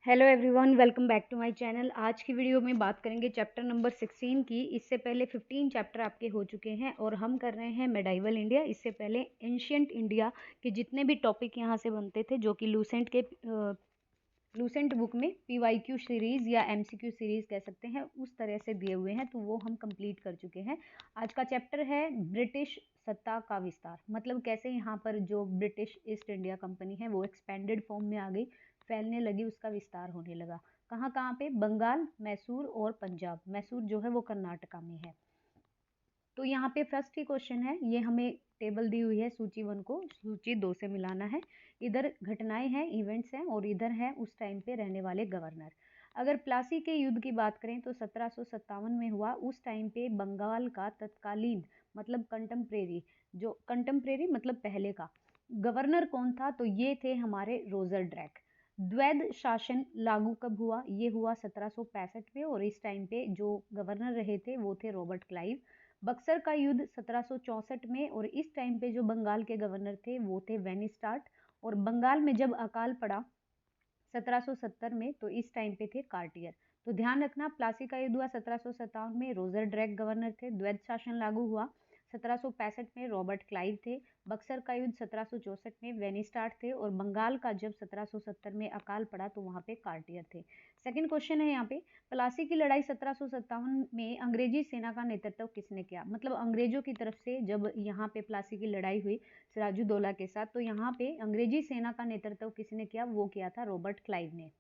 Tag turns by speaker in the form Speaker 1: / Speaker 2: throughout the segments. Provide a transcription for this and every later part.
Speaker 1: Hello everyone, welcome back to my channel. आज की video में बात करेंगे चैप्टर नंबर 16 की। इससे पहले 15 चैप्टर आपके हो चुके हैं और हम कर रहे हैं मेडाइवल इंडिया। इससे पहले एंशियंट इंडिया के जितने भी टॉपिक यहाँ से बनते थे, जो कि लूसेंट बुक में पीवाईक्यू सीरीज़ या एमसीक्यू सीरीज़ कह सकते हैं, उस तरह से दिए हुए हैं, तो वो हम कंप्लीट कर चुके हैं। आज का चैप्टर है ब्रिटिश सत्ता का विस्तार, मतलब कैसे यहाँ पर जो ब्रिटिश ईस्ट इंडिया कंपनी है वो एक्सपेंडेड फॉर्म में आ गई, फैलने लगी, उसका विस्तार होने लगा। कहाँ कहाँ पे? बंगाल, मैसूर और पंजाब। मैसूर जो है वो कर्नाटका में है। तो यहाँ पे फर्स्ट ही क्वेश्चन है, ये हमें टेबल दी हुई है, सूची 1 को सूची 2 से मिलाना है। इधर घटनाएं हैं, इवेंट्स हैं, और इधर है उस टाइम पे रहने वाले गवर्नर। अगर प्लासी के युद्ध की बात करें तो 1757 में हुआ। उस टाइम पे बंगाल का तत्कालीन मतलब कंटेम्प्रेरी मतलब पहले का गवर्नर कौन था? तो ये थे हमारे रोजर ड्रैक। द्वैध शासन लागू कब हुआ? ये हुआ 1765 में, और इस टाइम पे जो गवर्नर रहे थे वो थे रॉबर्ट क्लाइव। बक्सर का युद्ध 1764 में, और इस टाइम पे जो बंगाल के गवर्नर थे वो थे वेनिस्टार्ट। और बंगाल में जब अकाल पड़ा 1770 में, तो इस टाइम पे थे कार्टियर। तो ध्यान रखना, प्लासी का युद्ध हुआ 1757 में, रोजर ड्रैक गवर्नर थे। द्वैध शासन लागू हुआ 1765 में, रॉबर्ट क्लाइव थे। बक्सर का युद्ध 1764 में, वेनिस्टार्ट थे। और बंगाल का जब 1770 में अकाल पड़ा तो वहाँ पे कार्टियर थे। सेकंड क्वेश्चन है यहाँ पे, प्लासी की लड़ाई 1757 में अंग्रेजी सेना का नेतृत्व किसने किया? मतलब अंग्रेजों की तरफ से जब यहाँ पे प्लासी की लड़ाई हुई सिराजुद्दौला के साथ, तो यहाँ पे अंग्रेजी सेना का नेतृत्व किसने किया? वो किया था रॉबर्ट क्लाइव ने।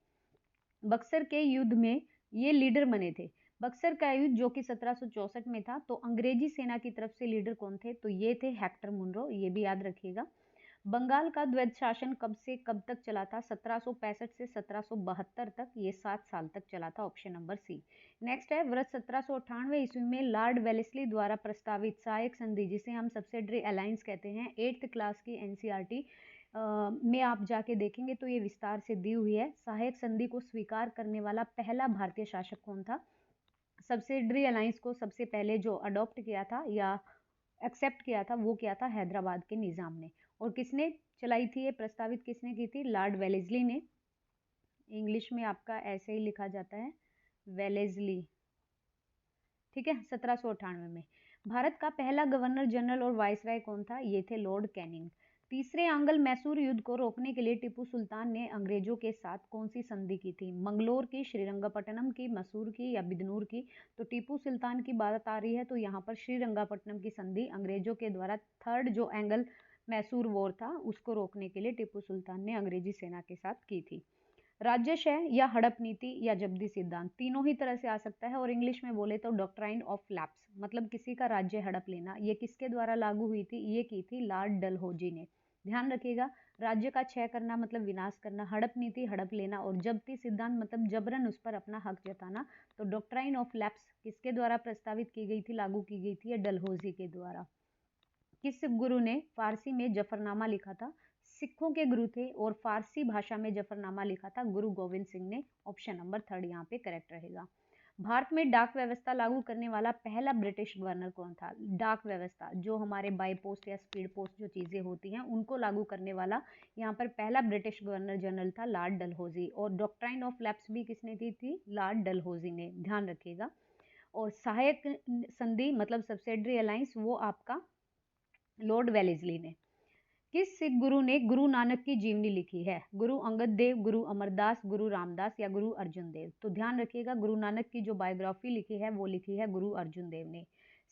Speaker 1: बक्सर के युद्ध में ये लीडर बने थे। बक्सर का युद्ध जो कि 1764 में था, तो अंग्रेजी सेना की तरफ से लीडर कौन थे? तो ये थे हेक्टर मुनरो, ये भी याद रखिएगा। बंगाल का द्वैध शासन कब से कब तक चला था? 1765 से 1772 तक, ये 7 साल तक चला था, ऑप्शन नंबर सी। नेक्स्ट है, वर्ष 1798 ईस्वी में लॉर्ड वेलेस्ली द्वारा प्रस्तावित सहायक संधि, जिसे हम सब्सिडरी अलायंस कहते हैं, 8th क्लास की एनसीईआरटी में आप जाके देखेंगे तो ये विस्तार से दी हुई है। सहायक संधि को स्वीकार करने वाला पहला भारतीय शासक कौन था? सब्सिडरी अलायंस को सबसे पहले जो अडॉप्ट किया था या एक्सेप्ट किया था वो किया था हैदराबाद के निज़ाम ने। और किसने चलाई थी ये, प्रस्तावित किसने की थी? लॉर्ड वेलेस्ली ने। इंग्लिश में आपका ऐसे ही लिखा जाता है, वेलेस्ली, ठीक है। 1798 में। भारत का पहला गवर्नर जनरल और वायसराय कौन था? ये थे लॉर्ड कैनिंग। तीसरे आंग्ल मैसूर युद्ध को रोकने के लिए टीपू सुल्तान ने अंग्रेजों के साथ कौन सी संधि की थी? मंगलोर की, श्रीरंगपट्टनम की, मैसूर की या बिदनूर की? तो टीपू सुल्तान की बात आ रही है, तो यहाँ पर श्रीरंगपट्टनम की संधि अंग्रेजों के द्वारा थर्ड जो एंगल मैसूर वॉर था उसको रोकने के लिए टीपू सुल्तान ने अंग्रेजी सेना के साथ की थी। राज्यशय या हड़प नीति या जब्दी सिद्धांत, तीनों ही तरह से आ सकता है। और इंग्लिश में बोले तो डॉक्ट्राइन ऑफ लैप्स, मतलब किसी का राज्य हड़प लेना, ये किसके द्वारा लागू हुई थी? ये की थी लॉर्ड डलहौजी ने। ध्यान रखिएगा, राज्य का क्षय करना मतलब विनाश करना, हड़प नीति हड़प लेना, और जब्ती सिद्धांत मतलब जबरन उस पर अपना हक जताना। तो डॉक्ट्राइन ऑफ लैप्स किसके द्वारा प्रस्तावित की गई थी, लागू की गई थी? ये डलहौजी के द्वारा। किस गुरु ने फारसी में जफरनामा लिखा था? सिखों के गुरु थे और फारसी भाषा में जफरनामा लिखा था गुरु गोविंद सिंह ने। ऑप्शन नंबर 3 यहाँ पे करेक्ट रहेगा। भारत में डाक व्यवस्था लागू करने वाला पहला ब्रिटिश गवर्नर कौन था? डाक व्यवस्था जो हमारे बाई पोस्ट या स्पीड पोस्ट जो चीजें होती हैं उनको लागू करने वाला यहाँ पर पहला ब्रिटिश गवर्नर जनरल था लॉर्ड डलहौजी। और डॉक्ट्राइन ऑफ लैप्स भी किसने दी थी? लॉर्ड डलहौजी ने, ध्यान रखिएगा। और सहायक संधि मतलब सब्सिडरी अलायंस वो आपका लॉर्ड वेलेस्ली ने। किस सिख गुरु ने गुरु नानक की जीवनी लिखी है? गुरु अंगद देव, गुरु अमरदास, गुरु रामदास या गुरु अर्जुन देव? तो ध्यान रखिएगा, गुरु नानक की जो बायोग्राफी लिखी है वो लिखी है गुरु अर्जुन देव ने।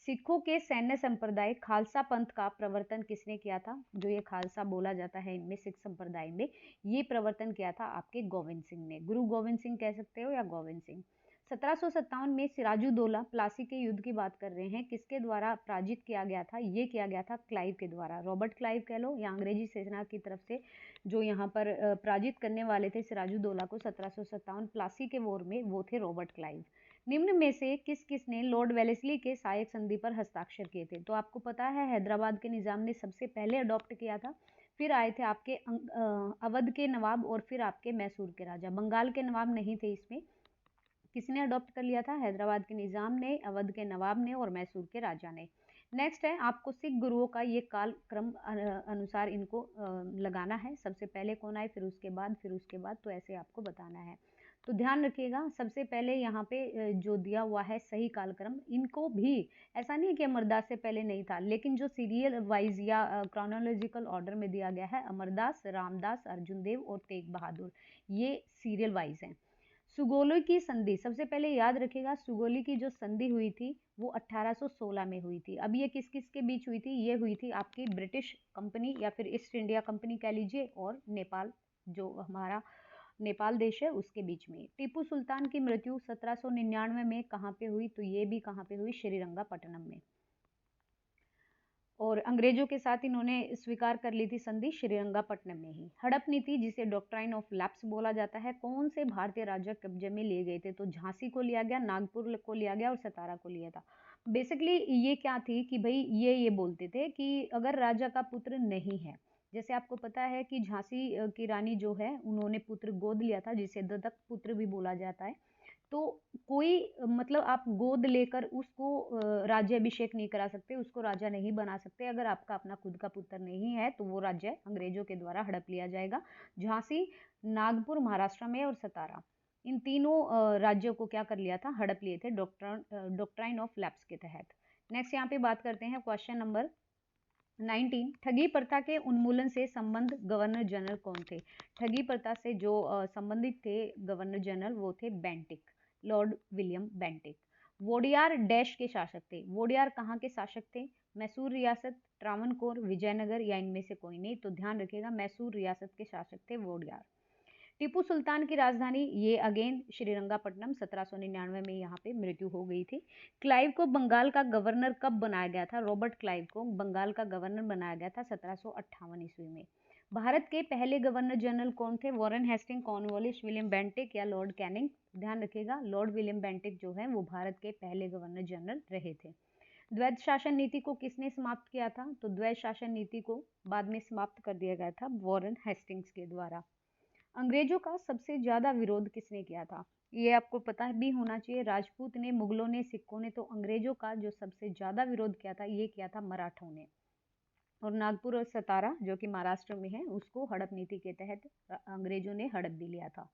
Speaker 1: सिखों के सैन्य संप्रदाय खालसा पंथ का प्रवर्तन किसने किया था? जो ये खालसा बोला जाता है इनमें सिख संप्रदाय में, ये प्रवर्तन किया था आपके गोविंद सिंह ने। गुरु गोविंद सिंह कह सकते हो या गोविंद सिंह। 1757 में सिराजुद्दौला प्लासी के युद्ध की बात कर रहे हैं, किसके द्वारा पराजित किया गया था? ये किया गया था क्लाइव के द्वारा, रॉबर्ट क्लाइव कह लो या अंग्रेजी सेना की तरफ से जो यहाँ पर पराजित करने वाले थे सिराजुद्दौला को 1757 प्लासी के वॉर में, वो थे रॉबर्ट क्लाइव। निम्न में से किस किस ने लॉर्ड वेलेस्ली के सहायक संधि पर हस्ताक्षर किए थे? तो आपको पता है हैदराबाद के निजाम ने सबसे पहले अडॉप्ट किया था, फिर आए थे आपके अवध के नवाब और फिर आपके मैसूर के राजा। बंगाल के नवाब नहीं थे इसमें। किसने अडॉप्ट कर लिया था? हैदराबाद के निजाम ने, अवध के नवाब ने और मैसूर के राजा ने। नेक्स्ट है, आपको सिख गुरुओं का ये काल क्रम अनुसार इनको लगाना है। सबसे पहले कौन आए, फिर उसके बाद, फिर उसके बाद, तो ऐसे आपको बताना है। तो ध्यान रखिएगा, सबसे पहले यहाँ पे जो दिया हुआ है सही कालक्रम, इनको भी ऐसा नहीं है कि अमरदास से पहले नहीं था, लेकिन जो सीरियल वाइज या क्रोनोलॉजिकल ऑर्डर में दिया गया है, अमरदास, रामदास, अर्जुन देव और तेग बहादुर, ये सीरियल वाइज हैं। सुगोली की संधि, सबसे पहले याद रखिएगा, सुगोली की जो संधि हुई थी वो 1816 में हुई थी। अब ये किस किस के बीच हुई थी? ये हुई थी आपकी ब्रिटिश कंपनी या फिर ईस्ट इंडिया कंपनी कह लीजिए, और नेपाल, जो हमारा नेपाल देश है उसके बीच में। टीपू सुल्तान की मृत्यु 1799 में कहाँ पे हुई? तो ये भी कहाँ पे हुई? श्रीरंगापट्टनम में। और अंग्रेजों के साथ इन्होंने स्वीकार कर ली थी संधि श्रीरंगापट्टनम में ही। हड़प नीति, जिसे डॉक्ट्राइन ऑफ लैप्स बोला जाता है, कौन से भारतीय राज्य कब्जे में लिए गए थे? तो झांसी को लिया गया, नागपुर को लिया गया और सतारा को लिया था। बेसिकली ये क्या थी कि भाई ये बोलते थे कि अगर राजा का पुत्र नहीं है, जैसे आपको पता है कि झांसी की रानी जो है उन्होंने पुत्र गोद लिया था, जिसे दत्तक पुत्र भी बोला जाता है। तो कोई मतलब आप गोद लेकर उसको राज्याभिषेक नहीं करा सकते, उसको राजा नहीं बना सकते। अगर आपका अपना खुद का पुत्र नहीं है तो वो राज्य अंग्रेजों के द्वारा हड़प लिया जाएगा। झांसी, नागपुर महाराष्ट्र में और सतारा, इन तीनों राज्यों को क्या कर लिया था? हड़प लिए थे डॉक्ट्राइन ऑफ लैप्स के तहत। नेक्स्ट यहाँ पे बात करते हैं क्वेश्चन नंबर 19। ठगी प्रथा के उन्मूलन से संबंध गवर्नर जनरल कौन थे? ठगी प्रथा से जो संबंधित थे गवर्नर जनरल, वो थे Bentinck, Lord William Bentinck. Wodeyar dash के शासक थे? वोडियार कहाँ के शासक थे? मैसूर रियासत, त्रावणकोर, विजयनगर या इनमें से कोई नहीं? तो ध्यान रखिएगा, मैसूर रियासत के शासक थे वोडियार। टीपू सुल्तान की राजधानी, ये अगेन श्रीरंगापट्टनम, 1799 में यहाँ पे मृत्यु हो गई थी। क्लाइव को बंगाल का गवर्नर कब बनाया गया था? रॉबर्ट क्लाइव को बंगाल का गवर्नर बनाया गया था 1758 ईस्वी में। भारत के पहले गवर्नर जनरल कौन थे? Warren Hasting, Cornwallis, William Bentinck या लॉर्ड कैनिंग? ध्यान रखिएगा, लॉर्ड विलियम बेंटिक जो है वो भारत के पहले गवर्नर जनरल रहे थे। द्वैध शासन नीति को किसने समाप्त किया था? तो द्वैध शासन नीति को बाद में समाप्त कर दिया गया था वॉरेन हेस्टिंग्स के द्वारा। अंग्रेजों का सबसे ज्यादा विरोध किसने किया था? ये आपको पता भी होना चाहिए, राजपूत ने, मुगलों ने, सिखों ने। तो अंग्रेजों का जो सबसे ज्यादा विरोध किया था, ये किया था मराठों ने। और नागपुर और सतारा जो कि महाराष्ट्र में है, उसको हड़प नीति के तहत अंग्रेजों ने हड़प भी लिया था।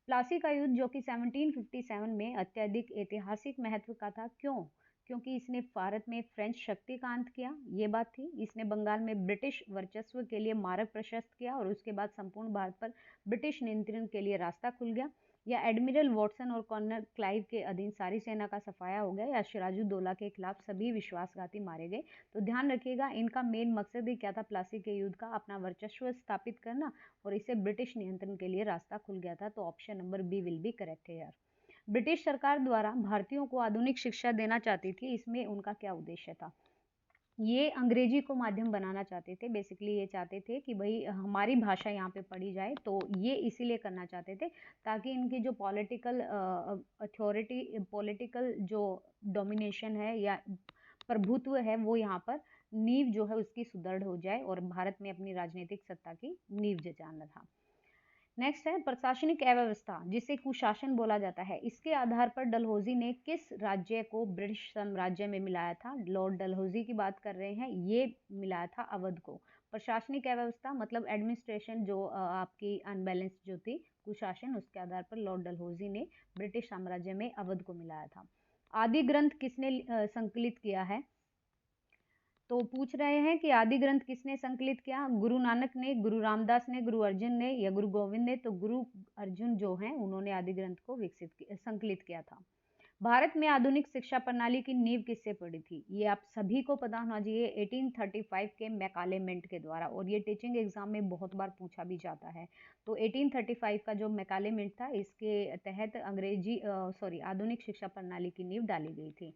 Speaker 1: प्लासी का युद्ध, जो कि 1757 में अत्यधिक ऐतिहासिक महत्व का था, क्यों? क्योंकि इसने भारत में फ्रेंच शक्ति का अंत किया, ये बात थी। इसने बंगाल में ब्रिटिश वर्चस्व के लिए मार्ग प्रशस्त किया और उसके बाद संपूर्ण भारत पर ब्रिटिश नियंत्रण के लिए रास्ता खुल गया। या एडमिरल वॉटसन और कर्नल क्लाइव के अधीन सारी सेना का सफाया हो गया। या सिराजुद्दौला के खिलाफ सभी विश्वासघाती मारे गए। तो ध्यान रखिएगा, इनका मेन मकसद ही क्या था? प्लासी के युद्ध का अपना वर्चस्व स्थापित करना, और इससे ब्रिटिश नियंत्रण के लिए रास्ता खुल गया था। तो option number B will be correct है यार। ब्रिटिश सरकार द्वारा भारतीयों को आधुनिक शिक्षा देना चाहती थी, इसमें उनका क्या उद्देश्य था? ये अंग्रेजी को माध्यम बनाना चाहते थे। बेसिकली ये चाहते थे कि भाई हमारी भाषा यहाँ पे पढ़ी जाए, तो ये इसीलिए करना चाहते थे ताकि इनकी जो पॉलिटिकल अथॉरिटी, पॉलिटिकल जो डोमिनेशन है या प्रभुत्व है, वो यहाँ पर नींव जो है उसकी सुदृढ़ हो जाए और भारत में अपनी राजनीतिक सत्ता की नींव जचाना था। नेक्स्ट है प्रशासनिक अव्यवस्था, जिसे कुशासन बोला जाता है। इसके आधार पर डलहौजी ने किस राज्य को ब्रिटिश साम्राज्य में मिलाया था? लॉर्ड डलहौजी की बात कर रहे हैं, ये मिलाया था अवध को। प्रशासनिक अव्यवस्था मतलब एडमिनिस्ट्रेशन जो आपकी अनबैलेंस जो थी, कुशासन, उसके आधार पर लॉर्ड डलहौजी ने ब्रिटिश साम्राज्य में अवध को मिलाया था। आदि ग्रंथ किसने संकलित किया है? तो पूछ रहे हैं कि आदि ग्रंथ किसने संकलित किया? गुरु नानक ने, गुरु रामदास ने, गुरु अर्जुन ने या गुरु गोविंद ने? तो गुरु अर्जुन जो हैं उन्होंने आदि ग्रंथ को संकलित किया था। भारत में आधुनिक शिक्षा प्रणाली की नींव किससे पड़ी थी? ये आप सभी को पता होना चाहिए, 1835 के मैकाले मिंट के द्वारा। और ये टीचिंग एग्जाम में बहुत बार पूछा भी जाता है। तो 1835 का जो मैकाले मिंट था, इसके तहत आधुनिक शिक्षा प्रणाली की नींव डाली गई थी।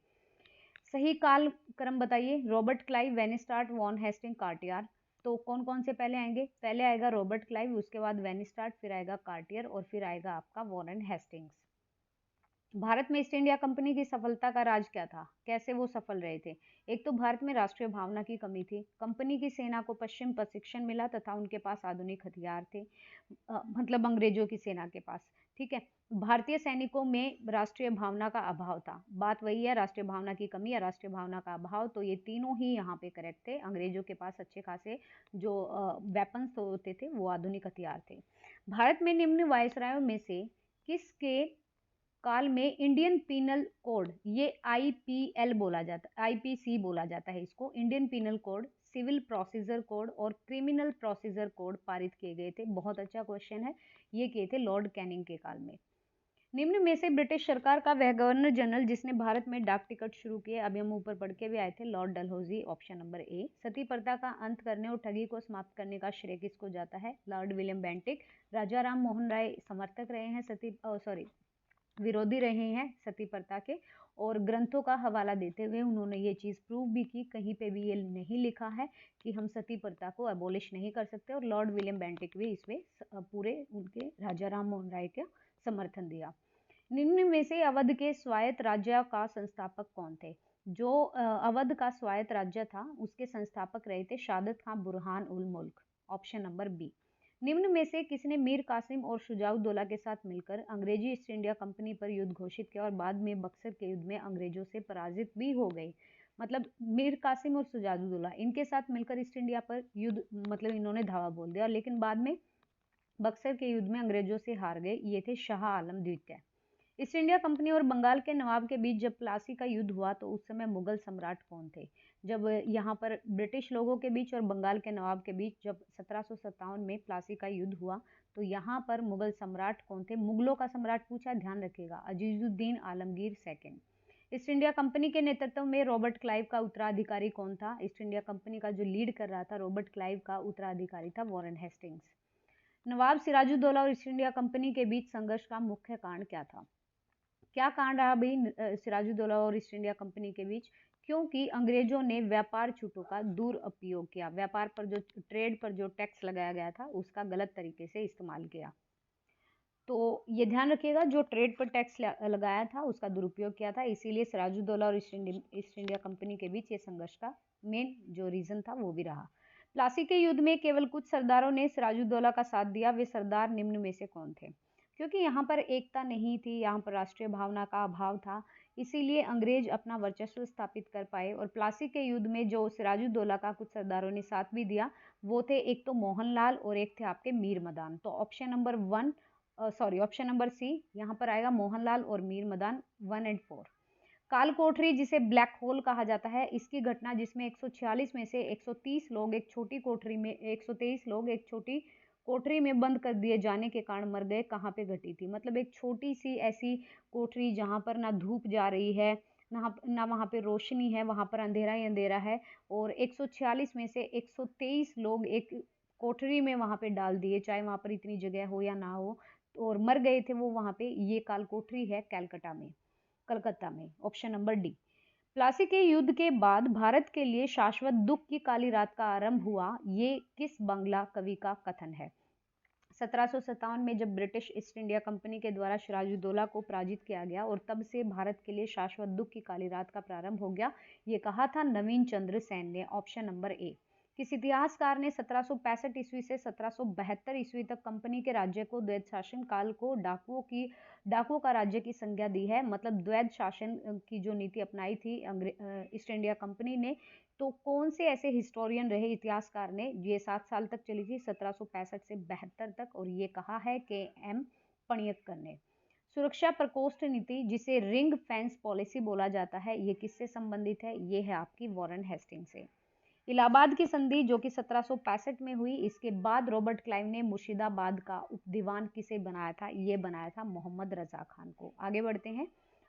Speaker 1: सही काल क्रम बताइए। Robert Clive, Vansittart, Warren Hastings, Cartier. तो कौन कौन से पहले आएंगे? पहले आएगा रॉबर्ट क्लाइव, उसके बाद वेनिस्टार्ट, फिर आएगा कार्टियर और फिर आएगा आपका वॉरेन हेस्टिंग्स। भारत में ईस्ट इंडिया कंपनी की सफलता का राज क्या था? कैसे वो सफल रहे थे? एक तो भारत में राष्ट्रीय भावना की कमी थी, कंपनी की सेना को पश्चिम प्रशिक्षण मिला तथा उनके पास आधुनिक हथियार थे, मतलब अंग्रेजों की सेना के पास। ठीक है, भारतीय सैनिकों में राष्ट्रीय भावना का अभाव था। बात वही है, राष्ट्रीय भावना की कमी या राष्ट्रीय भावना का अभाव, तो ये तीनों ही यहाँ पे करेक्ट थे। अंग्रेजों के पास अच्छे खासे जो वेपन्स होते थे वो आधुनिक हथियार थे। भारत में निम्न वायसरायों में से किसके काल में इंडियन पीनल कोड, ये आईपीएल बोला जाता, आईपीसी बोला जाता है इसको, Indian penal code, civil procedure code और क्रिमिनल प्रोसीजर कोड पारित किए गए थे? बहुत अच्छा क्वेश्चन है। ये किए थे लॉर्ड कैनिंग के काल में। निम्न में से ब्रिटिश सरकार का वह गवर्नर जनरल जिसने भारत में डाक टिकट शुरू किए, अभी हम ऊपर पढ़ के भी आए थे, Lord Dalhousie, option number A. सती प्रथा का अंत करने और ठगी को समाप्त करने का श्रेय किसको जाता है? Lord William Bentinck. Raja Ram Mohan Roy समर्थक रहे हैं विरोधी रहे हैं सती प्रथा के, और ग्रंथों का हवाला देते हुए उन्होंने ये चीज़ प्रूव भी की, कहीं पे भी ये नहीं लिखा है कि हम सती प्रथा को अबोलिश नहीं कर सकते, और लॉर्ड विलियम बेंटिक भी इसमें पूरे उनके राजा राम मोहन राय का समर्थन दिया। निम्न में से अवध के स्वायत्त राज्य का संस्थापक कौन थे? जो अवध का स्वायत्त राज्य था उसके संस्थापक रहे थे शहादत खां बुरहान उल मुल्क, ऑप्शन नंबर बी। निम्न में से किसने मीर कासिम और शुजाउद्दौला के साथ मिलकर अंग्रेजी ईस्ट इंडिया कंपनी पर युद्ध घोषित किया और बाद में बक्सर के युद्ध में अंग्रेजों से पराजित भी हो गए? मतलब मीर कासिम और शुजाउद्दौला इनके साथ मिलकर ईस्ट इंडिया पर युद्ध, मतलब इन्होंने धावा बोल दिया, लेकिन बाद में बक्सर के युद्ध में अंग्रेजों से हार गए। ये थे शाह आलम द्वितीय। ईस्ट इंडिया कंपनी और बंगाल के नवाब के बीच जब प्लासी का युद्ध हुआ तो उस समय मुगल सम्राट कौन थे? जब यहाँ पर ब्रिटिश लोगों के बीच और बंगाल के नवाब के बीच जब 1757 में प्लासी का युद्ध हुआ तो यहाँ पर मुगल सम्राट कौन थे? मुगलों का सम्राट पूछा, ध्यान रखिएगा, Azizuddin Alamgir second. East India Company के नेतृत्व में रॉबर्ट क्लाइव का उत्तराधिकारी कौन था? ईस्ट इंडिया कंपनी का जो लीड कर रहा था रॉबर्ट क्लाइव का उत्तराधिकारी था वॉरेन हेस्टिंग्स। नवाब सिराजुद्दौला और ईस्ट इंडिया कंपनी के बीच संघर्ष का मुख्य कारण क्या था? क्या कारण रहा भाई सिराजुद्दौला और ईस्ट इंडिया कंपनी के बीच? क्योंकि अंग्रेजों ने व्यापार छूटों का दुरुपयोग किया, व्यापार पर जो ट्रेड पर जो टैक्स लगाया गया था उसका गलत तरीके से इस्तेमाल किया। तो ये ध्यान रखिएगा, जो ट्रेड पर टैक्स लगाया था उसका दुरुपयोग किया था, इसीलिए सिराजुद्दौला और ईस्ट इंडिया कंपनी के बीच ये संघर्ष का मेन जो रीजन था वो भी रहा। प्लासी के युद्ध में केवल कुछ सरदारों ने सिराजुद्दौला का साथ दिया, वे सरदार निम्न में से कौन थे? क्योंकि यहाँ पर एकता नहीं थी, यहाँ पर राष्ट्रीय भावना का अभाव था, इसीलिए अंग्रेज अपना वर्चस्व स्थापित कर पाए। और प्लासी के युद्ध में जो सिराजुद्दौला का कुछ सरदारों ने साथ भी दिया वो थे एक तो मोहनलाल और एक थे आपके मीर मदान। तो ऑप्शन नंबर सी यहाँ पर आएगा, मोहनलाल और मीर मदान 1 और 4। काल कोठरी जिसे ब्लैक होल कहा जाता है, इसकी घटना जिसमें 146 में से 130 लोग एक छोटी कोठरी में 123 लोग एक छोटी कोठरी में बंद कर दिए जाने के कारण मर गए, कहाँ पे घटी थी? मतलब एक छोटी सी ऐसी कोठरी जहाँ पर ना धूप जा रही है ना वहाँ पे रोशनी है, वहाँ पर अंधेरा ही अंधेरा है, और 146 में से 123 लोग एक कोठरी में वहाँ पे डाल दिए, चाहे वहाँ पर इतनी जगह हो या ना हो, और मर गए थे वो वहाँ पे। ये काल कोठरी है कलकत्ता में, ऑप्शन नंबर डी। प्लासी के युद्ध के बाद भारत के लिए शाश्वत दुख की काली रात का आरंभ हुआ, ये किस बांग्ला कवि का कथन है? 1757 में जब ब्रिटिश ईस्ट इंडिया कंपनी के द्वारा सिराजुद्दौला को पराजित किया गया और तब से भारत के लिए शाश्वत दुख की काली रात का प्रारंभ हो गया, ये कहा था नवीन चंद्र सेन ने, ऑप्शन नंबर ए। किस इतिहासकार ने 1765 ईस्वी से 1772 ईस्वी तक कंपनी के राज्य को द्वैध शासन काल को डाकुओं का राज्य की संज्ञा दी है? मतलब द्वैध शासन की जो नीति अपनाई थी ईस्ट इंडिया कंपनी ने, तो कौन से ऐसे हिस्टोरियन रहे, इतिहासकार ने, ये 7 साल तक चली थी 1765 से 72 तक, और ये कहा है के एम पणियक्कर ने। सुरक्षा प्रकोष्ठ नीति जिसे रिंग फेंस पॉलिसी बोला जाता है, ये किससे संबंधित है? ये है आपकी वॉरेन हेस्टिंग से। इलाहाबाद की संधि जो कि 1765 में हुई, इसके बाद रॉबर्ट क्लाइव ने मुर्शिदाबाद का उपदीवान किसे बनाया था? ये बनाया था मोहम्मद रजा खान को। आगे बढ़ते हैं,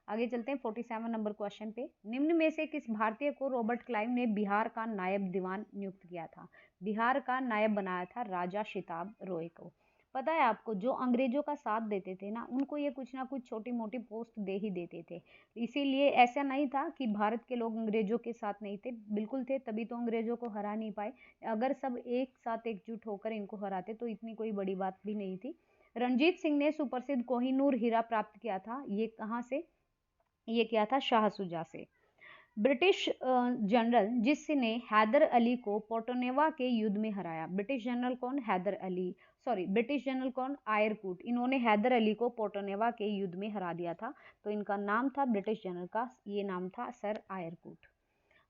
Speaker 1: आगे चलते हैं 47 नंबर क्वेश्चन पे। निम्न में से किस भारतीय को रॉबर्ट क्लाइव ने बिहार का नायब दीवान नियुक्त किया था? बिहार का नायब बनाया था राजा शिताब रॉय को। पता है आपको, जो अंग्रेजों का साथ देते थे ना, उनको ये कुछ ना कुछ छोटी मोटी पोस्ट दे ही देते थे, इसीलिए ऐसा नहीं था कि भारत के लोग अंग्रेजों के साथ नहीं थे, बिल्कुल थे, तभी तो अंग्रेजों को हरा नहीं पाए। अगर सब एक साथ एकजुट होकर इनको हराते तो इतनी कोई बड़ी बात भी नहीं थी। रणजीत सिंह ने सुप्रसिद्ध कोहिनूर हीरा प्राप्त किया था, ये कहाँ से? ये किया था शाह सुजा से। ब्रिटिश जनरल जिसने हैदर अली को पोर्टोनेवा के युद्ध में हराया, ब्रिटिश जनरल कौन? ब्रिटिश जनरल कौन? आयरकूट। इन्होंने हैदर अली को पोर्टोनेवा के युद्ध में हरा दिया था, तो इनका नाम था ब्रिटिश जनरल का, ये नाम था सर आयरकूट।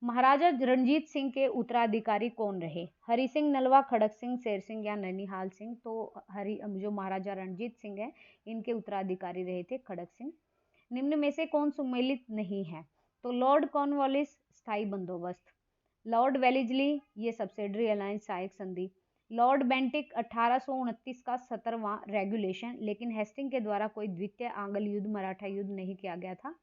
Speaker 1: महाराजा रणजीत सिंह के उत्तराधिकारी कौन रहे? हरि सिंह नलवा, खड़क सिंह, शेर सिंह या ननिहाल सिंह? तो जो महाराजा रणजीत सिंह है इनके उत्तराधिकारी रहे थे खड़क सिंह। निम्न में से कौन सम्मिलित नहीं है? तो लॉर्ड कॉर्नवालिस स्थायी बंदोबस्त, लॉर्ड वेलेस्ली ये सब्सिडरी अलायंस सहायक संधि, लॉर्ड बेंटिक 1829 का 17वां रेगुलेशन, लेकिन हेस्टिंग के द्वारा कोई द्वितीय आंग्ल युद्ध मराठा युद्ध नहीं किया गया था।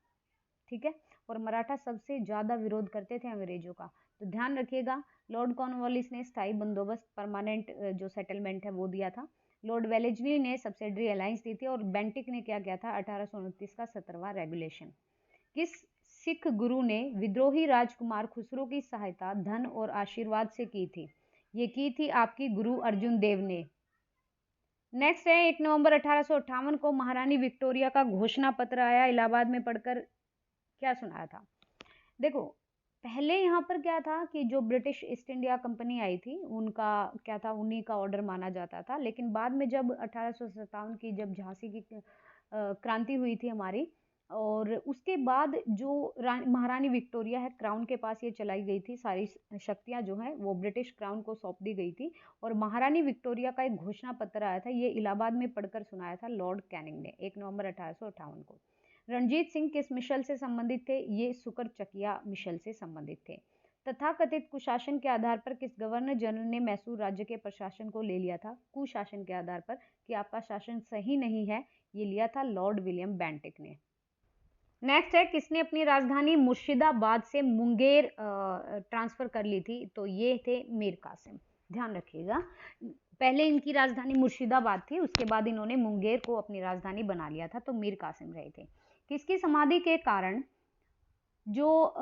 Speaker 1: ठीक है, और मराठा सबसे ज्यादा विरोध करते थे अंग्रेजों का, तो ध्यान रखिएगा। लॉर्ड कॉर्नवालिस ने स्थायी बंदोबस्त परमानेंट जो सेटलमेंट है वो दिया था, लॉर्ड वेलेस्ली ने सब्सिडरी अलायंस दी थी, और बेंटिक ने क्या किया था? 1829 का 17वां रेगुलेशन। किस सिख गुरु ने विद्रोही राजकुमार खुसरो की सहायता धन और आशीर्वाद से की थी? ये की थी आपकी गुरु अर्जुन देव ने। नेक्स्ट है 1 नवंबर 1858 को महारानी विक्टोरिया का घोषणा पत्र आया, इलाहाबाद में पढ़कर क्या सुनाया था? देखो, पहले यहाँ पर क्या था कि जो ब्रिटिश ईस्ट इंडिया कंपनी आई थी उनका क्या था, उन्हीं का ऑर्डर माना जाता था, लेकिन बाद में जब 1857 की जब झांसी की क्रांति हुई थी हमारी, और उसके बाद जो महारानी विक्टोरिया है क्राउन के पास ये चलाई गई थी, सारी शक्तियां जो हैं वो ब्रिटिश क्राउन को सौंप दी गई थी, और महारानी विक्टोरिया का एक घोषणा पत्र आया था, ये इलाहाबाद में पढ़कर सुनाया था लॉर्ड कैनिंग ने 1 नवंबर 1858 को। रणजीत सिंह किस मिशल से संबंधित थे? ये सुकर चकिया मिशल से संबंधित थे। तथाकथित कुशासन के आधार पर किस गवर्नर जनरल ने मैसूर राज्य के प्रशासन को ले लिया था? कुशासन के आधार पर कि आपका शासन सही नहीं है, ये लिया था लॉर्ड विलियम बेंटिक ने। नेक्स्ट है किसने अपनी राजधानी मुर्शिदाबाद से मुंगेर ट्रांसफर कर ली थी? तो ये थे मीर कासिम। ध्यान रखिएगा, पहले इनकी राजधानी मुर्शिदाबाद थी, उसके बाद इन्होंने मुंगेर को अपनी राजधानी बना लिया था, तो मीर कासिम रहे थे। किसकी समाधि के कारण जो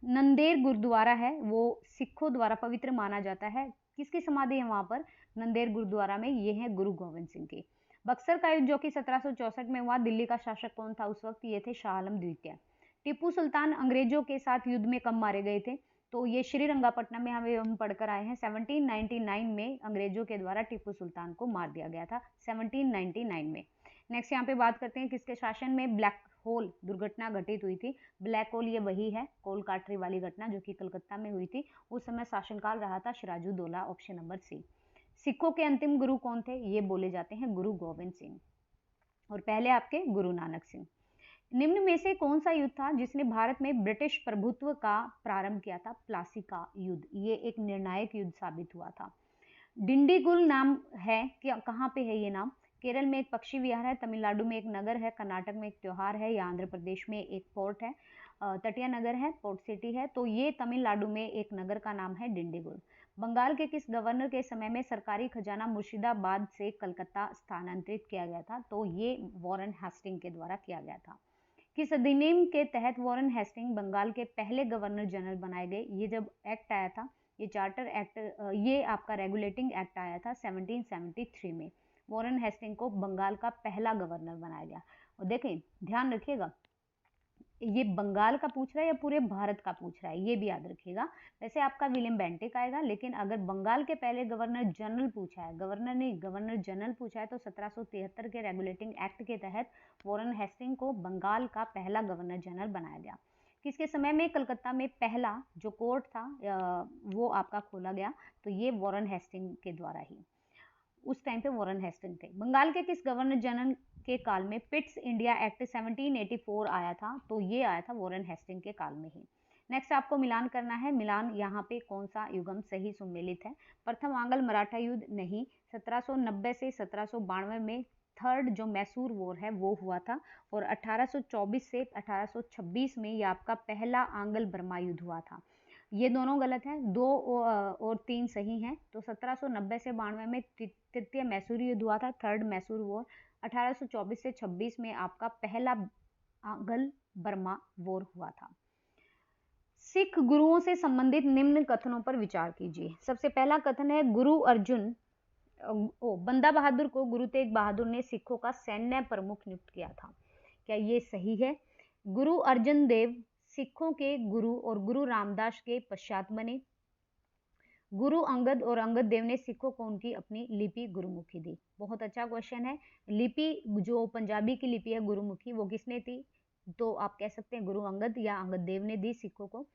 Speaker 1: नंदेड़ गुरुद्वारा है वो सिखों द्वारा पवित्र माना जाता है? किसकी समाधि है वहां पर नंदेड़ गुरुद्वारा में? ये है गुरु गोविंद सिंह की। बक्सर का युद्ध जो कि 1764 में हुआ, दिल्ली का शासक कौन था उस वक्त? ये थे शाह आलम द्वितीय। टीपू सुल्तान अंग्रेजों के साथ युद्ध में कब मारे गए थे? तो ये श्रीरंगापट्टनम में हम पढ़कर आए हैं, 1799 में अंग्रेजों के द्वारा टीपू सुल्तान को मार दिया गया था, 1799 में। नेक्स्ट यहाँ पे बात करते हैं किसके शासन में ब्लैक होल दुर्घटना घटित हुई थी? ब्लैक होल ये वही है, कोल काटरी वाली घटना जो कि कलकत्ता में हुई थी, उस समय शासनकाल रहा था सिराजुद्दौला, ऑप्शन नंबर सी। सिखों के अंतिम गुरु कौन थे? ये बोले जाते हैं गुरु गोविंद सिंह, और पहले आपके गुरु नानक सिंह। निम्न में से कौन सा युद्ध था जिसने भारत में ब्रिटिश प्रभुत्व का प्रारंभ किया था? प्लासी का युद्ध, ये एक निर्णायक युद्ध साबित हुआ था। डिंडीगुल नाम है, कहाँ पे है ये नाम? केरल में एक पक्षी विहार है, तमिलनाडु में एक नगर है, कर्नाटक में एक त्योहार है, या आंध्र प्रदेश में एक पोर्ट है, तटीय नगर है, पोर्ट सिटी है, तो ये तमिलनाडु में एक नगर का नाम है डिंडीगुल। बंगाल के किस गवर्नर के समय में सरकारी खजाना मुर्शिदाबाद से कलकत्ता स्थानांतरित किया गया था? तो ये वॉरेन हेस्टिंग के द्वारा किया गया था। किस अधिनियम के तहत वॉरेन हेस्टिंग बंगाल के पहले गवर्नर जनरल बनाए गए? ये जब एक्ट आया था, ये चार्टर एक्ट, ये आपका रेगुलेटिंग एक्ट आया था 1773 में, वॉरेन हेस्टिंग को बंगाल का पहला गवर्नर बनाया गया। और देखें, ध्यान रखिएगा, ये बंगाल का पूछ रहा है या पूरे भारत का पूछ रहा है, ये भी याद रखिएगा। वैसे आपका विलियम बेंटिक आएगा, लेकिन अगर बंगाल के पहले गवर्नर जनरल पूछा है, गवर्नर नहीं गवर्नर जनरल पूछा है, तो 1773 के रेगुलेटिंग एक्ट के तहत वॉरेन हेस्टिंग को बंगाल का पहला गवर्नर जनरल बनाया गया। किसके समय में कलकत्ता में पहला जो कोर्ट था वो आपका खोला गया? तो ये वॉरेन हेस्टिंग के द्वारा ही, उस टाइम पे वॉरेन हेस्टिंग थे। बंगाल के किस गवर्नर जनरल के काल में पिट्स इंडिया एक्ट 1784 आया था? तो ये आया था वॉरेन हेस्टिंग के काल में ही। नेक्स्ट आपको मिलान करना है, मिलान यहाँ पे कौन सा युगम सही सुमेलित है? प्रथम आंग्ल मराठा युद्ध नहीं, 1790 से 1792 में थर्ड जो मैसूर वॉर है वो हुआ था, और 1824 से 1826 में ये आपका पहला आंग्ल बर्मा युद्ध हुआ था। ये दोनों गलत हैं, 2 और 3 सही हैं। तो 1790 से 92 में तृतीय मैसूरी युद्ध हुआ था, थर्ड मैसूर वॉर। 1824 से 26 में आपका पहला आंग्ल बर्मा वॉर हुआ था। सिख गुरुओं से संबंधित निम्न कथनों पर विचार कीजिए। सबसे पहला कथन है गुरु अर्जुन बंदा बहादुर को गुरु तेग बहादुर ने सिखों का सैन्य प्रमुख नियुक्त किया था। क्या ये सही है? गुरु अर्जन देव सिखों के गुरु और गुरु रामदास के पश्चात बने। गुरु अंगद और अंगद देव ने सिखों को उनकी अपनी लिपि गुरुमुखी दी। बहुत अच्छा क्वेश्चन है। लिपि जो पंजाबी की लिपि है गुरुमुखी, वो किसने दी? तो आप कह सकते हैं गुरु अंगद या अंगद देव ने दी सिखों को।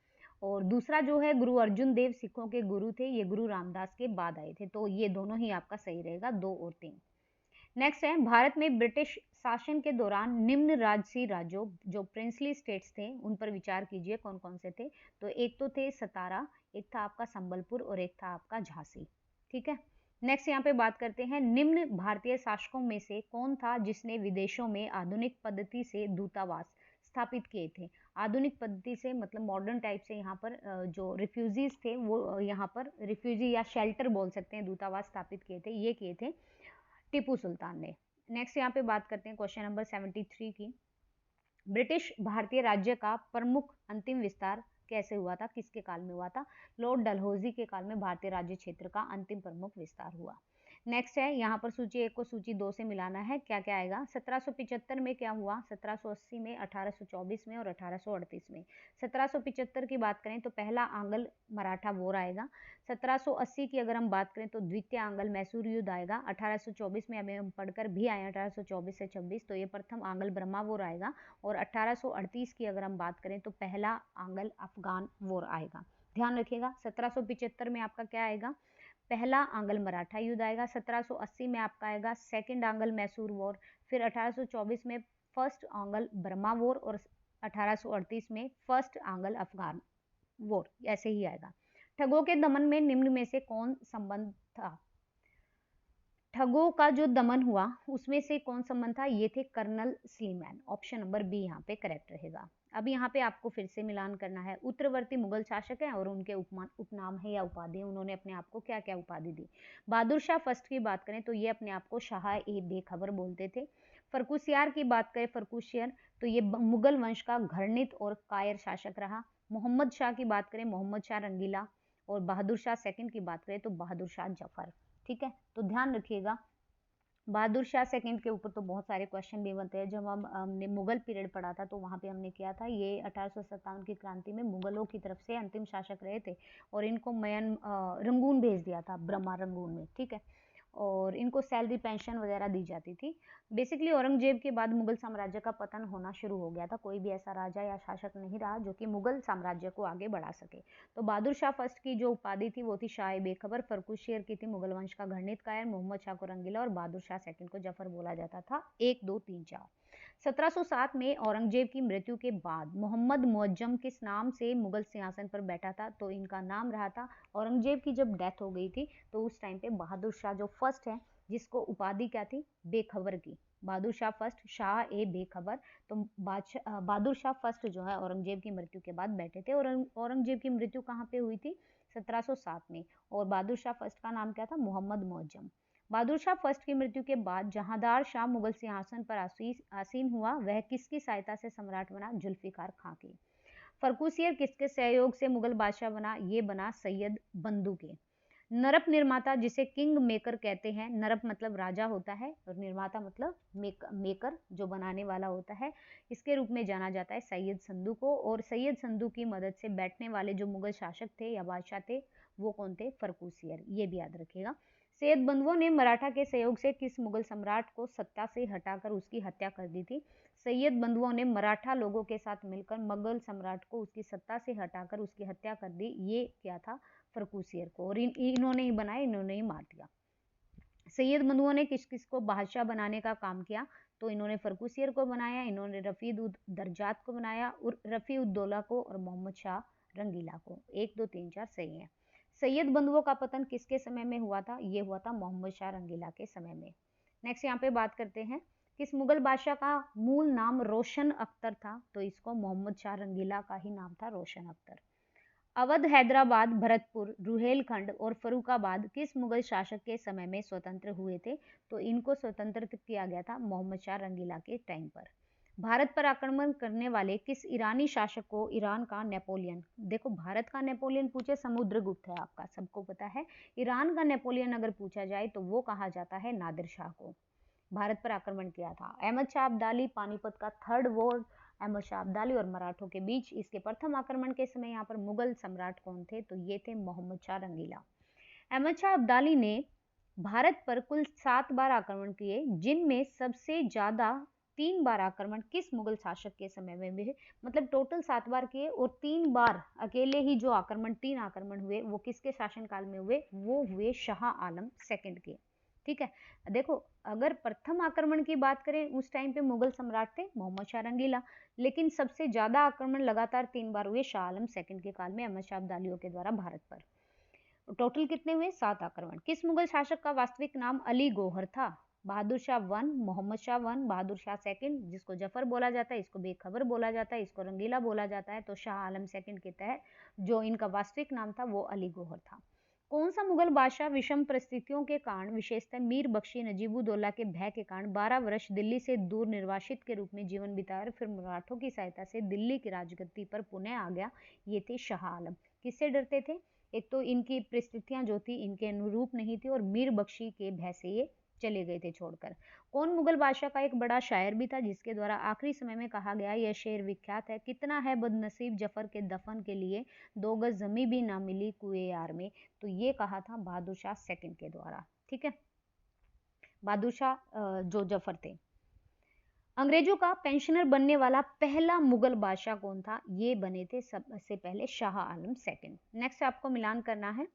Speaker 1: और दूसरा जो है गुरु अर्जुन देव सिखों के गुरु थे, ये गुरु रामदास के बाद आए थे। तो ये दोनों ही आपका सही रहेगा, 2 और 3। नेक्स्ट है, भारत में ब्रिटिश शासन के दौरान निम्न राजसी राज्यों जो प्रिंसली स्टेट्स थे उन पर विचार कीजिए कौन कौन से थे। तो एक तो थे सतारा, एक था आपका संबलपुर और एक था आपका झांसी। ठीक है, नेक्स्ट यहाँ पे बात करते हैं, निम्न भारतीय शासकों में से कौन था जिसने विदेशों में आधुनिक पद्धति से दूतावास स्थापित किए थे। आधुनिक पद्धति से मतलब मॉडर्न टाइप से यहाँ पर जो रिफ्यूजीज थे वो यहाँ पर रिफ्यूजी या शेल्टर बोल सकते हैं, दूतावास स्थापित किए थे, ये किए थे टीपू सुल्तान ने। नेक्स्ट यहाँ पे बात करते हैं क्वेश्चन नंबर 73 की, ब्रिटिश भारतीय राज्य का प्रमुख अंतिम विस्तार कैसे हुआ था, किसके काल में हुआ था। लॉर्ड डलहौजी के काल में भारतीय राज्य क्षेत्र का अंतिम प्रमुख विस्तार हुआ। नेक्स्ट है, यहाँ पर सूची 1 को सूची 2 से मिलाना है, क्या क्या आएगा। 1775 में क्या हुआ, 1780 में, 1824 में और 1838 में। 1775 की बात करें तो पहला आंग्ल मराठा वॉर आएगा। 1780 की अगर हम बात करें तो द्वितीय आंग्ल मैसूर युद्ध आएगा। 1824 में अभी हम पढ़कर भी आए 1824 से 26, तो ये प्रथम आंग्ल ब्रह्मा वॉर आएगा। और 1838 की अगर हम बात करें तो पहला आंग्ल अफगान वॉर आएगा। ध्यान रखिएगा, 1775 में आपका क्या आएगा, पहला आंग्ल मराठा युद्ध आएगा। 1780 में आपका आएगा सेकंड आंग्ल मैसूर वॉर। फिर 1824 में फर्स्ट आंग्ल बर्मा वॉर और 1838 में फर्स्ट आंग्ल अफगान वॉर, ऐसे ही आएगा। ठगों के दमन में निम्न में से कौन संबंध था। ठगों का जो दमन हुआ उसमें से कौन संबंध था, ये थे Colonel Sleeman. Option number B यहाँ पे करेक्ट रहेगा। अब यहाँ पे आपको फिर से मिलान करना है, उत्तरवर्ती मुगल शासक हैं और उनके उपनाम है या उपाधि, उन्होंने अपने आप को क्या क्या उपाधि दी। बहादुर शाह फर्स्ट की बात करें तो ये अपने आप को शाह ए बेखबर बोलते थे। फर्रुखसियार की बात करें, फर्रुखसियर, तो ये मुगल वंश का घृणित और कायर शासक रहा। मोहम्मद शाह की बात करें, मोहम्मद शाह रंगीला। और बहादुर शाह सेकंड की बात करें तो बहादुर शाह जफर। ठीक है, तो ध्यान रखिएगा, बहादुर शाह सेकंड के ऊपर तो बहुत सारे क्वेश्चन भी बनते हैं। जब हमने मुगल पीरियड पढ़ा था तो वहाँ पे हमने किया था, ये 1857 की क्रांति में मुगलों की तरफ से अंतिम शासक रहे थे और इनको रंगून भेज दिया था, ब्रह्मा रंगून में। ठीक है, और इनको सैलरी पेंशन वगैरह दी जाती थी। बेसिकली औरंगजेब के बाद मुगल साम्राज्य का पतन होना शुरू हो गया था, कोई भी ऐसा राजा या शासक नहीं रहा जो कि मुगल साम्राज्य को आगे बढ़ा सके। तो बहादुर शाह फर्स्ट की जो उपाधि थी वो थी शाह बेखबर। फर्रुखसियर की थी मुगल वंश का घृणित कायर। मोहम्मद शाह को रंगीला और बहादुर शाह सेकंड को जफर बोला जाता था। 1 2 3 4। 1707 में औरंगजेब की मृत्यु के बाद मोहम्मद मुअज्जम किस नाम से मुगल सिंहासन पर बैठा था, तो इनका नाम रहा था, औरंगजेब की जब डेथ हो गई थी तो उस टाइम पे बहादुर शाह जो फर्स्ट है, जिसको उपाधि क्या थी, बेखबर की, बहादुर शाह फर्स्ट, शाह ए बेखबर। तो बहादुर शाह फर्स्ट जो है औरंगजेब की मृत्यु के बाद बैठे थे। और औरंगजेब की मृत्यु कहाँ पे हुई थी, 1707 में। और बहादुर शाह फर्स्ट का नाम क्या था, मोहम्मद मुअज्जम। बहादुर शाह फर्स्ट की मृत्यु के बाद जहांदार शाह मुगल सिंहासन पर आसीन हुआ, वह किसकी सहायता से सम्राट बना, जुल्फिकार खां की। फर्रुखसियर किसके सहयोग से मुगल बादशाह बना, ये बना सैयद बंधु के। नरप निर्माता जिसे किंग मेकर कहते हैं, नरप मतलब राजा होता है और निर्माता मतलब मेकर जो बनाने वाला होता है, इसके रूप में जाना जाता है सैयद संधू को। और सैयद संधू की मदद से बैठने वाले जो मुगल शासक थे या बादशाह थे वो कौन थे, फर्रुखसियर, ये भी याद रखिएगा। सैयद बंधुओं ने मराठा के सहयोग से किस मुगल सम्राट को सत्ता से हटाकर उसकी हत्या कर दी थी। सैयद बंधुओं ने मराठा लोगों के साथ मिलकर मुगल सम्राट को उसकी सत्ता से हटाकर उसकी हत्या कर दी। ये क्या था, फर्रुखसियर को। और इन्होंने ही बनाया, इन्होंने ही मार दिया। सैयद बंधुओं ने किस किस को बादशाह बनाने का काम किया, तो इन्होंने फर्रुखसियर को बनाया, इन्होंने रफीद उद दरजात को बनाया, और रफी उद्दौला को और मोहम्मद शाह रंगीला को। 1 2 3 4 सही है। सैयद बंधुओं का पतन किसके समय में हुआ था, ये हुआ था मोहम्मद शाह रंगीला के समय में। नेक्स्ट यहाँ पे बात करते हैं, किस मुगल बादशाह का मूल नाम रोशन अख्तर था, तो इसको मोहम्मद शाह रंगीला का ही नाम था रोशन अख्तर। अवध, हैदराबाद, भरतपुर, रुहेलखंड और फर्रुखाबाद किस मुगल शासक के समय में स्वतंत्र हुए थे, तो इनको स्वतंत्र किया गया था मोहम्मद शाह रंगीला के टाइम पर। भारत पर आक्रमण करने वाले किस ईरानी शासक को ईरान का नेपोलियन, देखो भारत का नेपोलियन पूछे समुद्रगुप्त है, आपका सबको पता है। ईरान का नेपोलियन अगर पूछा जाए तो वो कहा जाता है नादिर शाह को। भारत पर आक्रमण किया था। अहमद शाह अब्दाली, पानीपत का थर्ड वॉर अहमद शाह अब्दाली और मराठों के बीच, इसके प्रथम आक्रमण के समय यहाँ पर मुगल सम्राट कौन थे, तो ये थे मोहम्मद शाह रंगीला। अहमद शाह अब्दाली ने भारत पर कुल 7 बार आक्रमण किए, जिनमें सबसे ज्यादा 3 बार आक्रमण किस मुगल शासक के समय में हुए? मतलब टोटल 7 बार किए और 3 बार अकेले ही जो आक्रमण 3 आक्रमण हुए वो किसके शासनकाल में हुए? वो हुए शाह आलम सेकंड के। ठीक है, देखो अगर प्रथम आक्रमण की बात करें उस टाइम पे मुगल सम्राट थे मोहम्मद शाह रंगीला, लेकिन सबसे ज्यादा आक्रमण लगातार 3 बार हुए शाह आलम सेकंड के काल में अहमद शाह अब्दालियों के द्वारा भारत पर। टोटल कितने हुए? 7 आक्रमण। किस मुगल शासक का वास्तविक नाम अली गौहर था? Bahadur Shah one, Mohammad Shah one, Bahadur Shah second, जिसको जफर बोला जाता है, इसको बेखबर बोला जाता है, इसको रंगीला बोला जाता है। तो शाह आलम सेकंड के तहत जो इनका वास्तविक नाम था वो अली गौहर था। कौन सा मुगल बादशाह विषम परिस्थितियों के कारण, विशेषतः मीर बख्शी नजीबुद्दौला के भय के कारण 12 वर्ष दिल्ली से दूर निर्वासित के रूप में जीवन बिताया और फिर मराठों की सहायता से दिल्ली की राजगद्दी पर पुनः आ गया? ये थे शाह आलम। किससे डरते थे? एक तो इनकी परिस्थितियां जो थी इनके अनुरूप नहीं थी और मीर बख्शी के भय से ये चले गए थे छोड़कर। कौन मुगल बादशाह का एक बड़ा शायर भी था जिसके द्वारा आखिरी समय में कहा गया यह शेर विख्यात है, कितना है बदनसीब जफर के दफन के लिए 2 गज जमी भी ना मिली कुए यार में? तो ये कहा था बहादुर शाह सेकंड के द्वारा। ठीक है, बहादुर शाह जो जफर थे। अंग्रेजों का पेंशनर बनने वाला पहला मुगल बादशाह कौन था? ये बने थे सबसे पहले शाह आलम सेकंड। नेक्स्ट आपको मिलान करना है,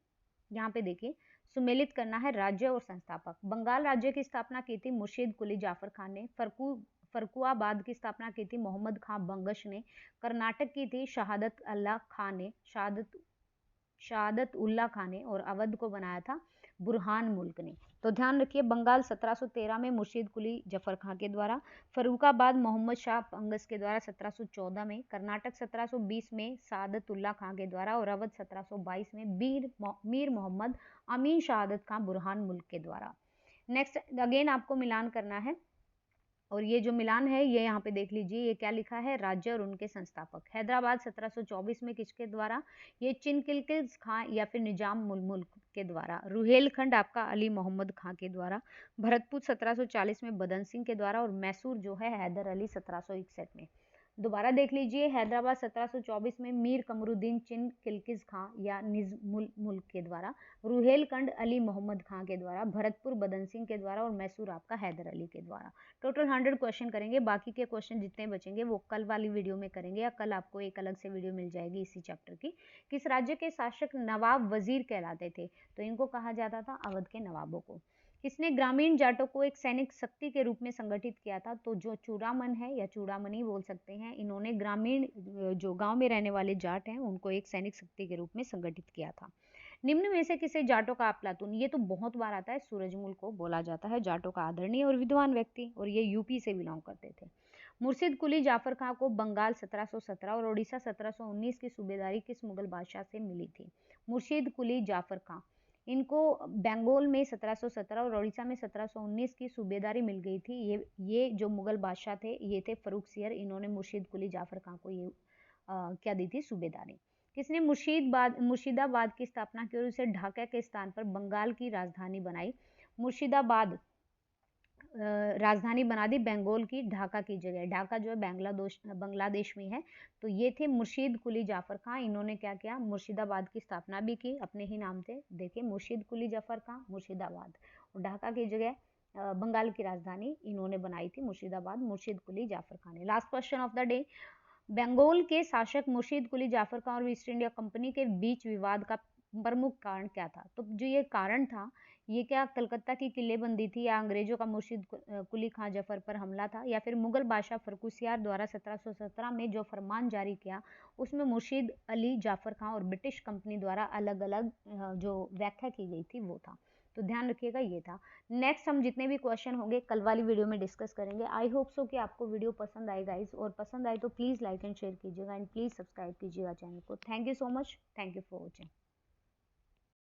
Speaker 1: यहाँ पे देखिए सुमेलित करना है राज्य और संस्थापक। बंगाल राज्य की स्थापना की थी मुर्शीद कुली जाफर खान ने। फर्रुखाबाद की स्थापना की थी मोहम्मद खान बंगश ने। कर्नाटक की थी शहादत अल्लाह खान ने, शहादत उल्ला खान ने, और अवध को बनाया था बुरहान मुल्क ने। तो ध्यान रखिए, बंगाल 1713 में मुर्शीद कुली जफर खां के द्वारा, फर्रुखाबाद मोहम्मद शाह बंगश के द्वारा 1714 में, कर्नाटक 1720 में सादत उल्ला खां के द्वारा, और अवध 1722 में मीर मोहम्मद अमीन शहादत खां बुरहान मुल्क के द्वारा। नेक्स्ट अगेन आपको मिलान करना है, और ये जो मिलान है ये यहाँ पे देख लीजिए, ये क्या लिखा है? राज्य और उनके संस्थापक। हैदराबाद 1724 में किसके द्वारा? ये चिनकिलकिस खां या फिर निजाम मुल्क के द्वारा। रुहेलखंड आपका अली मोहम्मद खां के द्वारा। भरतपुर 1740 में बदन सिंह के द्वारा, और मैसूर जो है हैदर अली 1761 में। दोबारा देख लीजिए, हैदराबाद 1724 में मीर कमरुद्दीन चिन किलकिस खां या मुल्क के द्वारा। रुहेलखंड अली मोहम्मद खां के द्वारा। भरतपुर बदन सिंह के द्वारा, और मैसूर आपका हैदर अली के द्वारा। टोटल 100 क्वेश्चन करेंगे, बाकी के क्वेश्चन जितने बचेंगे वो कल वाली वीडियो में करेंगे, या कल आपको एक अलग से वीडियो मिल जाएगी इसी चैप्टर की। किस राज्य के शासक नवाब वजीर कहलाते थे? तो इनको कहा जाता था अवध के नवाबों को। किसने ग्रामीण जाटों को एक सैनिक शक्ति के रूप में संगठित किया था? तो जो चूड़ामन है या चूड़ामनी बोल सकते हैं, इन्होंने ग्रामीण जो गांव में रहने वाले जाट हैं उनको एक सैनिक शक्ति के रूप में संगठित किया था। निम्न में से किसे जाटों का अफलातून, ये तो बहुत बार आता है, सूरजमल को बोला जाता है जाटों का आदरणीय और विद्वान व्यक्ति, और ये यूपी से बिलोंग करते थे। मुर्शीद कुली जाफर खां को बंगाल 1717 और ओडिशा 1719 की सूबेदारी किस मुगल बादशाह से मिली थी? मुर्शीद कुली जाफर खां, इनको बंगाल में 1717 और ओडिशा में 1719 की सूबेदारी मिल गई थी। ये जो मुगल बादशाह थे ये थे फर्रुख सियर, इन्होंने मुर्शीद कुली जाफर खां को ये क्या दी थी? सूबेदारी। किसने मुर्शिदाबाद की स्थापना की और उसे ढाका के स्थान पर बंगाल की राजधानी बनाई? मुर्शिदाबाद राजधानी बना दी बंगाल की ढाका की जगह। ढाका जो है बांग्लादेश में है। तो ये थे मुर्शीद कुली जाफर खां, इन्होंने क्या किया? मुर्शिदाबाद की स्थापना भी की अपने ही नाम से। देखिए मुर्शीद कुली जाफर खां मुर्शिदाबाद, और ढाका की जगह बंगाल की राजधानी इन्होंने बनाई थी मुर्शिदाबाद, मुर्शीद कुली जाफर खां ने। Last question of the day, Bengal के शासक मुर्शीद कुली जाफर खां और ईस्ट इंडिया कंपनी के बीच विवाद का प्रमुख कारण क्या था? तो जो ये कारण था, ये क्या कलकत्ता की किलेबंदी थी, या अंग्रेजों का मुर्शीद कुली खां जफर पर हमला था, या फिर मुगल बादशाह फर्रुखसियार द्वारा 1717 में जो फरमान जारी किया उसमें मुर्शीद अली जाफर खां और ब्रिटिश कंपनी द्वारा अलग अलग जो व्याख्या की गई थी वो था। तो ध्यान रखिएगा ये था। नेक्स्ट हम जितने भी क्वेश्चन होंगे कल वाली वीडियो में डिस्कस करेंगे। आई होप सो कि आपको वीडियो पसंद आए गाइस, और पसंद आए तो प्लीज़ लाइक एंड शेयर कीजिएगा, एंड प्लीज़ सब्सक्राइब कीजिएगा चैनल को। Thank you so much, thank you for watching.